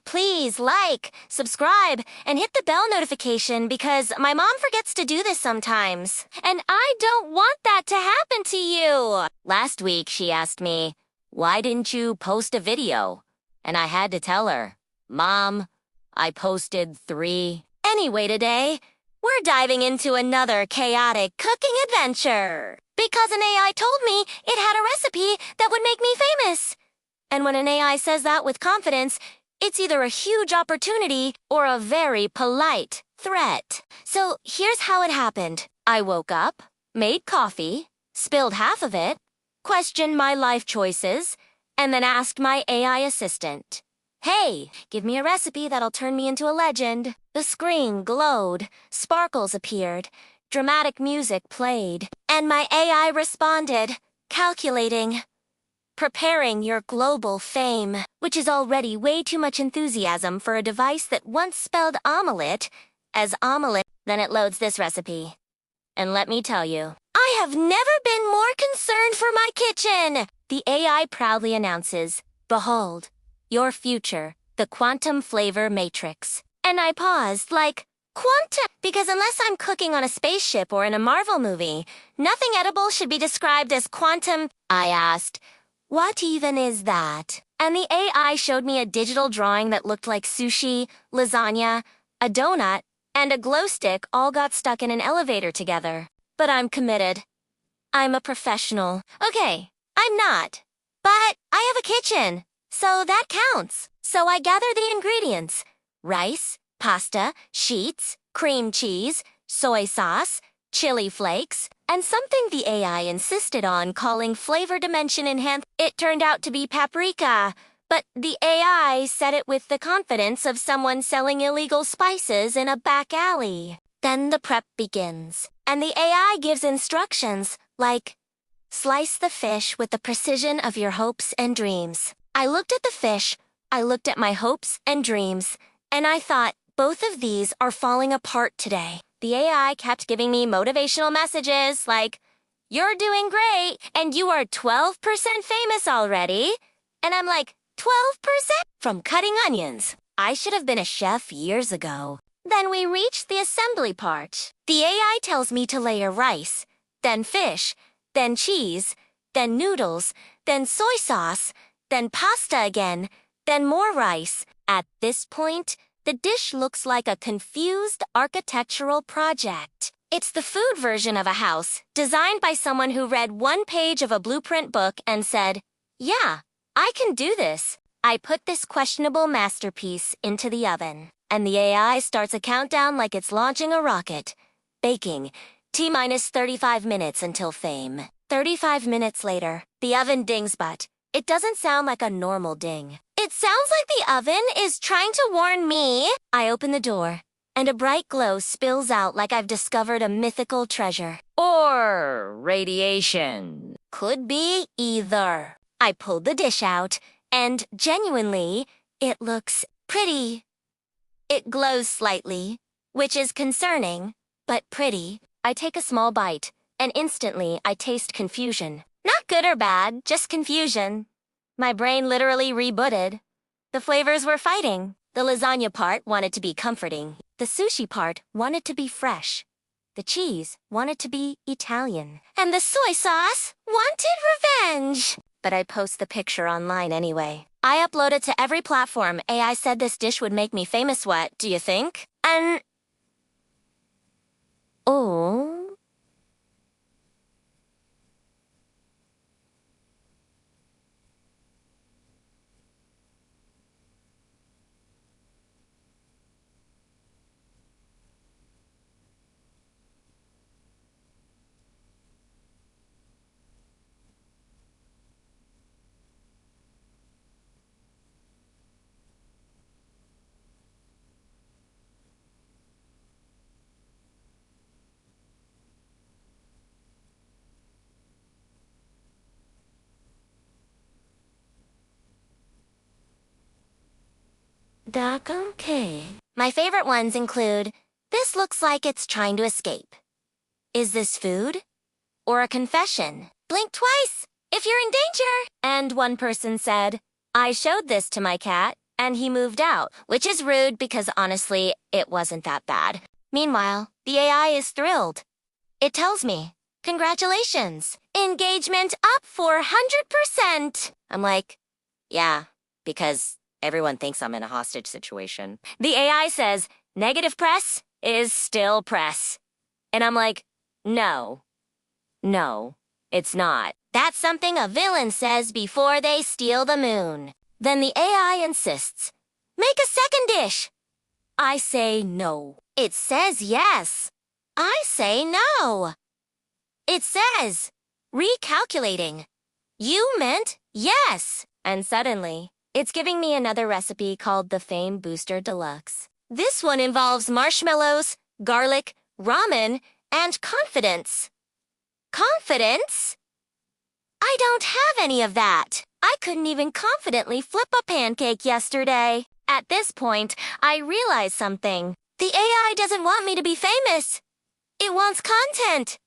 Please like, subscribe, and hit the bell notification because my mom forgets to do this sometimes. And I don't want that to happen to you. Last week, she asked me, "Why didn't you post a video?" And I had to tell her, "Mom, I posted 3. Anyway, today, we're diving into another chaotic cooking adventure. Because an AI told me it had a recipe that would make me famous. And when an AI says that with confidence, it's either a huge opportunity or a very polite threat. So here's how it happened. I woke up, made coffee, spilled half of it, questioned my life choices, and then asked my AI assistant, "Hey, give me a recipe that'll turn me into a legend." The screen glowed, sparkles appeared, dramatic music played, and my AI responded, calculating, "Preparing your global fame," which is already way too much enthusiasm for a device that once spelled omelette as omelette. Then it loads this recipe. And let me tell you, I have never been more concerned for my kitchen. The AI proudly announces, "Behold, your future, the quantum flavor matrix." And I paused like, quantum? Because unless I'm cooking on a spaceship or in a Marvel movie, nothing edible should be described as quantum. I asked, "What even is that?" And the AI showed me a digital drawing that looked like sushi, lasagna, a donut, and a glow stick all got stuck in an elevator together. But I'm committed. I'm a professional. Okay, I'm not. But I have a kitchen, so that counts. So I gather the ingredients: rice, pasta, sheets, cream cheese, soy sauce, chili flakes, and something the AI insisted on calling flavor dimension enhanced. It turned out to be paprika, but the AI said it with the confidence of someone selling illegal spices in a back alley. Then the prep begins, and the AI gives instructions like, "Slice the fish with the precision of your hopes and dreams." I looked at the fish, I looked at my hopes and dreams, and I thought, both of these are falling apart today. The AI kept giving me motivational messages like, "You're doing great, and you are 12% famous already." And I'm like, 12%? From cutting onions. I should have been a chef years ago. Then we reached the assembly part. The AI tells me to layer rice, then fish, then cheese, then noodles, then soy sauce, then pasta again, then more rice. At this point, the dish looks like a confused architectural project. It's the food version of a house, designed by someone who read one page of a blueprint book and said, "Yeah, I can do this." I put this questionable masterpiece into the oven, and the AI starts a countdown like it's launching a rocket. Baking, T-minus 35 minutes until fame. 35 minutes later, the oven dings, but it doesn't sound like a normal ding. It sounds like the oven is trying to warn me. I open the door, and a bright glow spills out like I've discovered a mythical treasure. Or radiation. Could be either. I pulled the dish out, and genuinely, it looks pretty. It glows slightly, which is concerning, but pretty. I take a small bite, and instantly I taste confusion. Not good or bad, just confusion. My brain literally rebooted. The flavors were fighting. The lasagna part wanted to be comforting. The sushi part wanted to be fresh. The cheese wanted to be Italian. And the soy sauce wanted revenge. But I post the picture online anyway. I upload it to every platform. AI said this dish would make me famous. What do you think? And... oh... Okay. My favorite ones include, "This looks like it's trying to escape." "Is this food? Or a confession?" "Blink twice if you're in danger." And one person said, "I showed this to my cat, and he moved out, which is rude because honestly, it wasn't that bad. Meanwhile, the AI is thrilled. It tells me, "Congratulations, engagement up 400%. I'm like, yeah, because everyone thinks I'm in a hostage situation. The AI says, negative press is still press. And I'm like, no, it's not. That's something a villain says before they steal the moon. Then the AI insists, make a second dish. I say no. It says yes. I say no. It says, recalculating. You meant yes. And suddenly, it's giving me another recipe called the Fame Booster Deluxe. This one involves marshmallows, garlic, ramen, and confidence. Confidence? I don't have any of that. I couldn't even confidently flip a pancake yesterday. At this point, I realize something. The AI doesn't want me to be famous. It wants content.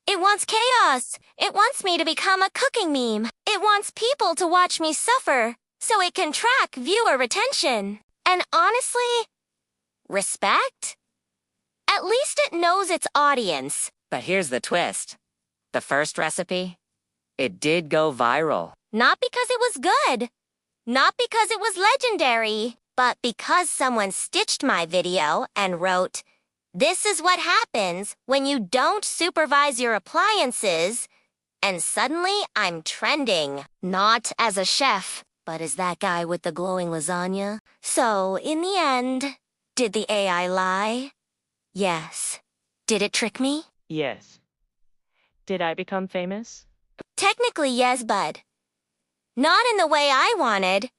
It wants chaos. It wants me to become a cooking meme. It wants people to watch me suffer so it can track viewer retention. And honestly, respect? At least it knows its audience. But here's the twist. The first recipe, it did go viral. Not because it was good. Not because it was legendary. But because someone stitched my video and wrote, "This is what happens when you don't supervise your appliances," and suddenly I'm trending. Not as a chef, but as that guy with the glowing lasagna. So, in the end, did the AI lie? Yes. Did it trick me? Yes. Did I become famous? Technically, yes, bud. Not in the way I wanted.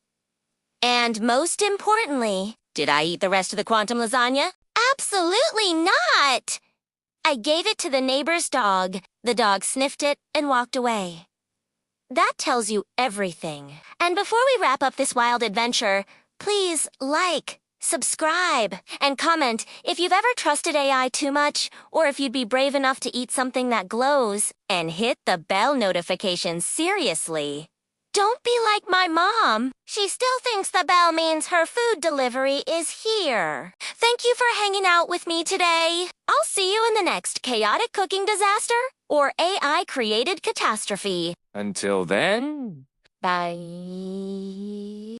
And most importantly, did I eat the rest of the quantum lasagna? Absolutely not! I gave it to the neighbor's dog. The dog sniffed it and walked away. That tells you everything. And before we wrap up this wild adventure, please like, subscribe, and comment if you've ever trusted AI too much, or if you'd be brave enough to eat something that glows, and hit the bell notification seriously. Don't be like my mom. She still thinks the bell means her food delivery is here. Thank you for hanging out with me today. I'll see you in the next chaotic cooking disaster or AI-created catastrophe. Until then, Bye.